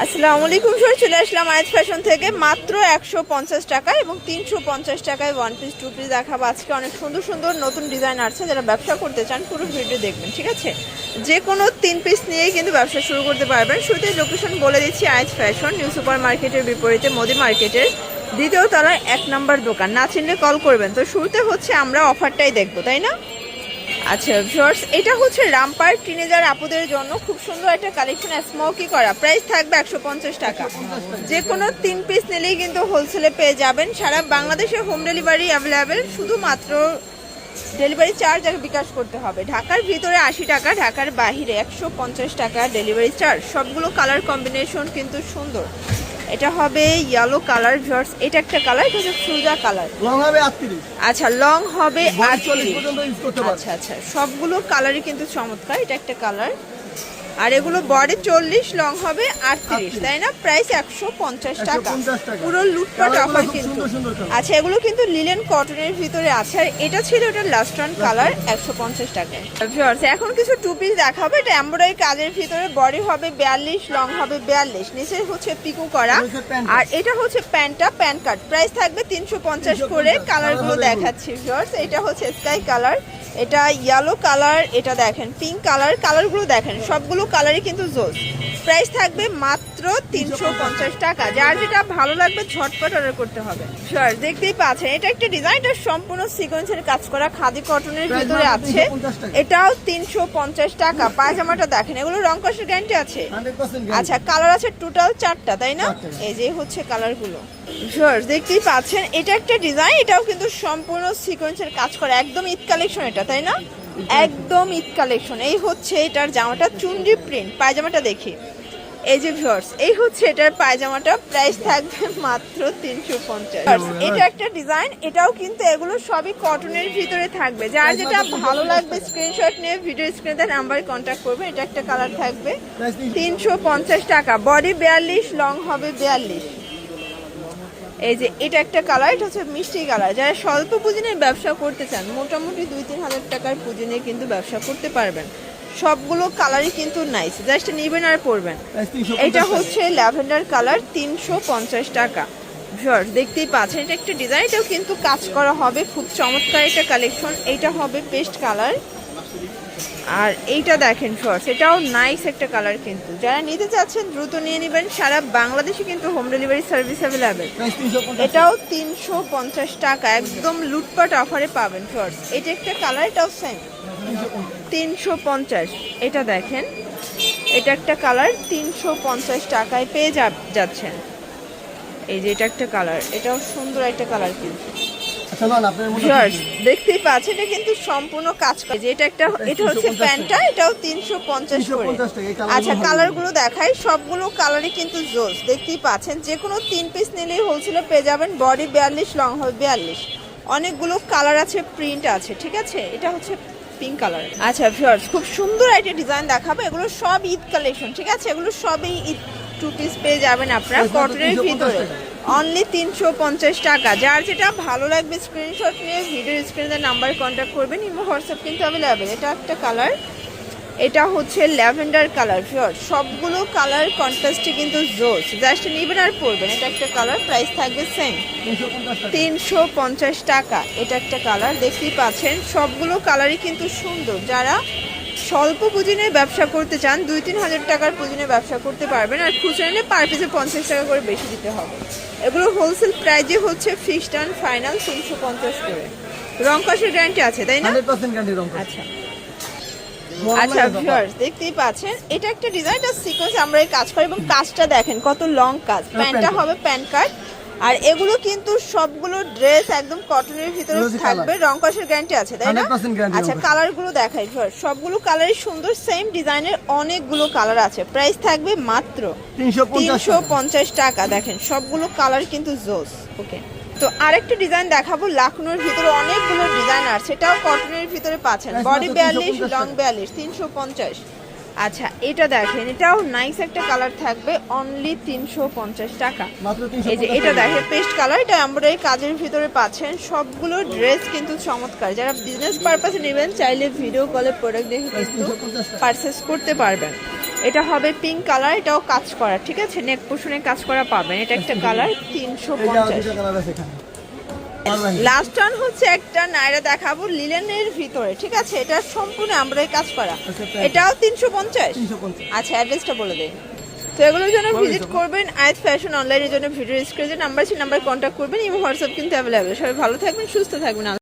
আসসালামু আলাইকুম স্যার, চলে আসলাম আয়াত ফ্যাশন থেকে মাত্র 150 টাকা এবং 350 টাকায় ওয়ান পিস টু পিস দেখাবো। আজকে অনেক সুন্দর সুন্দর নতুন ডিজাইন আসছে, যারা ব্যবসা করতে চান পুরো ভিডিও দেখবেন, ঠিক আছে? যে কোনো 3 পিস নিয়েই কিন্তু ব্যবসা শুরু করতে পারবেন। শুরুতে লোকেশন বলে দিচ্ছি, আয়াত ফ্যাশন নিউ সুপার মার্কেটের বিপরীতে মোদি মার্কেটের দ্বিতীয় তলায় 1 নম্বর দোকান। না চিনলে কল করবেন। তো শুরুতে হচ্ছে আমরা অফারটাই দেখবো, তাই না? আচ্ছা ভিউয়ার্স, এটা হচ্ছে রামপার টিনেজার আপুদের জন্য খুব সুন্দর একটা কালেকশন, স্মোকি করা। প্রাইস থাকবে 150 টাকা। যে কোনো 3 পিস নিলেই কিন্তু হোলসেলে পেয়ে যাবেন। সারা বাংলাদেশে হোম ডেলিভারি অ্যাভেলেবেল, শুধুমাত্র ডেলিভারি চার্জ আগে বিকাশ করতে হবে। ঢাকার ভিতরে 80 টাকা, ঢাকার বাহিরে 150 টাকা ডেলিভারি চার্জ। সবগুলো কালার কম্বিনেশন কিন্তু সুন্দর। এটা হবে ইয়েলো কালার ভিউয়ার্স, এটা একটা কালার, এটা হচ্ছে ফিরোজা কালার। লং হবে 38। আচ্ছা, লং হবে 40 পর্যন্ত ইউজ করতে পারবেন। আচ্ছা আচ্ছা, সবগুলো কালারই কিন্তু চমৎকার। এটা একটা কালার, আর এগুলো বডি 40, লং হবে 38, তাই না? প্রাইস 150 টাকা, পুরো লুটপাট অফার কিন্তু। আচ্ছা, এগুলো কিন্তু লিলেন কটনের ভিতরে আছে, আর এটা ছিল এটা লাস্ট রান কালার 150 টাকায়। ভিউয়ার্স, এখন কিছু টু পিস দেখাবো। এটা এমব্রয়ডারি কাজের ভিতরে, বডি হবে 42, লং হবে 42, নিচে হচ্ছে পিকো করা, আর এটা হচ্ছে প্যান্টটা প্যান্ট কাট। প্রাইস থাকবে 350 করে। কালারগুলো দেখাচ্ছি ভিউয়ার্স, এটা হচ্ছে স্কাই কালার, এটা ইয়েলো কালার, এটা দেখেন পিঙ্ক কালার। কালারগুলো দেখেন, সবগুলো কালারই কিন্তু জোস। প্রাইস থাকবে মাত্র 350 টাকা। যার যেটা ভালো লাগবে ঝটপট অর্ডার করতে হবে। স্যার দেখতেই পাচ্ছেন, এটা একটা ডিজাইন, এটা সম্পূর্ণ সিকোয়েন্সের কাজ করা খাদি কটনের ভিতরে আছে। এটাও 350 টাকা। পায়জামাটা দেখেন, এগুলো রং কষের গ্যারান্টি আছে। আচ্ছা, কালার আছে টোটাল 4টা, তাই না? এই যে হচ্ছে কালারগুলো। স্যার দেখতেই পাচ্ছেন, এটা একটা ডিজাইন, এটাও কিন্তু সম্পূর্ণ সিকোয়েন্সের কাজ করা, একদম ঈদ কালেকশন এটা, তাই না? একদম ঈদ কালেকশন। এই হচ্ছে এটার জামাটা, চুনরি প্রিন্ট। পায়জামাটা দেখি, এই যে ভিউয়ার্স, এই হচ্ছে এটার পায়জামাটা। প্রাইস থাকবে মাত্র 350। এটা একটা ডিজাইন, এটাও কিন্তু এগুলো সবই কটনের ভিতরে থাকবে। যার যেটা ভালো লাগবে স্ক্রিনশট নিয়ে ভিডিও স্ক্রিনে নাম্বারে কন্ট্যাক্ট করবেন। এটা একটা কালার থাকবে 350 টাকা, বডি 42, লং হবে 42। এই যে এটা একটা কালার, এটা হচ্ছে মিষ্টি কালার। যারা স্বল্প পুঁজি নিয়ে ব্যবসা করতে চান, মোটামুটি 2-3 হাজার টাকার পুঁজি নিয়ে কিন্তু ব্যবসা করতে পারবেন। সবগুলো কালারই কিন্তু নাইস, জাস্ট নেবেন আর পরবেন। এটা হচ্ছে ল্যাভেন্ডার কালার, 350 টাকা। ভিউয়ার্স দেখতেই পাচ্ছেন, এটা একটা ডিজাইন, এটাও কিন্তু কাজ করা হবে, খুব চমৎকার একটা কালেকশন। এটা হবে পেস্ট কালার, আর এইটা দেখেন ভিউয়ার্স, এটাও নাইস একটা কালার কিন্তু। যারা নিতে চাচ্ছেন দ্রুত নিয়ে নেবেন। সারা বাংলাদেশে কিন্তু হোম ডেলিভারি সার্ভিস অ্যাভেলেবেল। এটাও 350 টাকা, একদম লুটপাট অফারে পাবেন ভিউয়ার্স। এটা একটা কালার, এটাও সেম 350। এটা দেখেন, এটা একটা কালার, 350 টাকায় পেয়ে যাচ্ছেন। এই যে এটা একটা কালার, এটাও সুন্দর একটা কালার কিন্তু। দেখতেই পাচ্ছেন, এটা কিন্তু সম্পূর্ণ কাজ করে। এটা একটা, এটা হচ্ছে প্যান্টটা, এটাও 350 করে। আচ্ছা, কালারগুলো দেখাই, সবগুলো কালারই কিন্তু জোস। দেখতেই পাচ্ছেন, যে কোনো 3 পিস নিলেই হোলসেলে পেয়ে যাবেন। বডি 42, লং হবে 42। অনেকগুলো কালার আছে, প্রিন্ট আছে, ঠিক আছে? এটা হচ্ছে পিঙ্ক কালার। আচ্ছা ভিউয়ার্স, খুব সুন্দর একটা ডিজাইন দেখাবো। এগুলো সব ঈদ কালেকশন, ঠিক আছে? এগুলো সবই ঈদ টু পিস পেয়ে যাবেন আপনারা কটনের ভিতরে, অনলি 350 টাকা। যার যেটা ভালো লাগবে স্ক্রিনশট নিয়ে ভিডিও স্ক্রিনে নাম্বারে কন্ট্যাক্ট করবেন। ইমো হোয়াটসঅ্যাপ কিন্তু অ্যাভেলেবেল। এটা একটা কালার, এটা হচ্ছে ল্যাভেন্ডার কালার। ভিউয়ার্স, সবগুলো কালার কন্ট্রাস্টে কিন্তু জোস, জাস্ট নেবেন আর পরবেন। এটা একটা কালার, প্রাইস থাকবে সেম 350 টাকা। এটা একটা কালার, দেখতেই পাচ্ছেন, সবগুলো কালারই কিন্তু সুন্দর। যারা স্বল্প পুঁজি নিয়ে ব্যবসা করতে চান, 2-3 হাজার টাকার পুঁজি নিয়ে ব্যবসা করতে পারবেন। আর খুচরা নিলে পার পিসে 50 টাকা করে বেশি দিতে হবে। এগুলো হোলসেল প্রাইজে হচ্ছে ফিক্সড অ্যান্ড ফাইনাল 350 করে। রং কষের গ্যারান্টি আছে, তাই না? 100% গ্যারান্টি রং। আচ্ছা আচ্ছা ভিউয়ার্স, দেখতেই পাচ্ছেন, এটা একটা ডিজাইন, এটা সিকোয়েন্স আমরা এই কাজ করি, এবং কাজটা দেখেন কত লং কাজ। প্যান্টটা হবে প্যান্ট কাট, আর এগুলো কিন্তু সবগুলো ড্রেস একদম কটনের ভিতরে থাকবে। রং কষের গ্যারান্টি আছে, তাই না? আচ্ছা, কালারগুলো দেখাই ভিউয়ার্স, সবগুলো কালারই সুন্দর। সেম ডিজাইনের অনেকগুলো কালার আছে। প্রাইস থাকবে মাত্র 350 টাকা। দেখেন সবগুলো কালার কিন্তু জোস। ওকে, তো আরেকটা ডিজাইন দেখাবো। লাখনোর ভিতরে অনেকগুলো ডিজাইন আছে, এটাও কটনের ভিতরে পাচ্ছেন। Body 42, long 42, 350। আচ্ছা, এটা দেখেন, এটাও নাইস একটা কালার থাকবে, অনলি 350 টাকা। এই যে এটা দেখেন পেস্ট কালার, এটা এমব্রয়ডারি কাজের ভিতরে পাচ্ছেন। সবগুলো ড্রেস কিন্তু চমৎকার। যারা বিজনেস পারপাসে নেবেন, চাইলে ভিডিও কলে প্রোডাক্ট দেখে কিন্তু পারচেস করতে পারবেন। এটা হবে পিঙ্ক কালার, এটাও কাজ করা, ঠিক আছে, নেক পোর্শনে কাজ করা পাবেন। এটা একটা কালার এই যে 350। দুটো কালার আছে এখানে। লাস্ট ওয়ান হচ্ছে একটা নাইরা দেখাবো লিলেনের ভিতরে, ঠিক আছে, এটা সম্পূর্ণ আমরাই কাজ করা, আচ্ছা, এটাও 350। 350। আচ্ছা, অ্যাড্রেসটা বলে দেন। তো এগুলোর জন্য ভিজিট করবেন আয়াত ফ্যাশন, অনলাইনের জন্য ভিডিও স্ক্রিনে নাম্বার আছে, নাম্বার কন্ট্যাক্ট করবেন। ইমো হোয়াটসঅ্যাপ কিন্তু অ্যাভেলেবেল। সবাই ভালো থাকবেন, সুস্থ থাকবেন।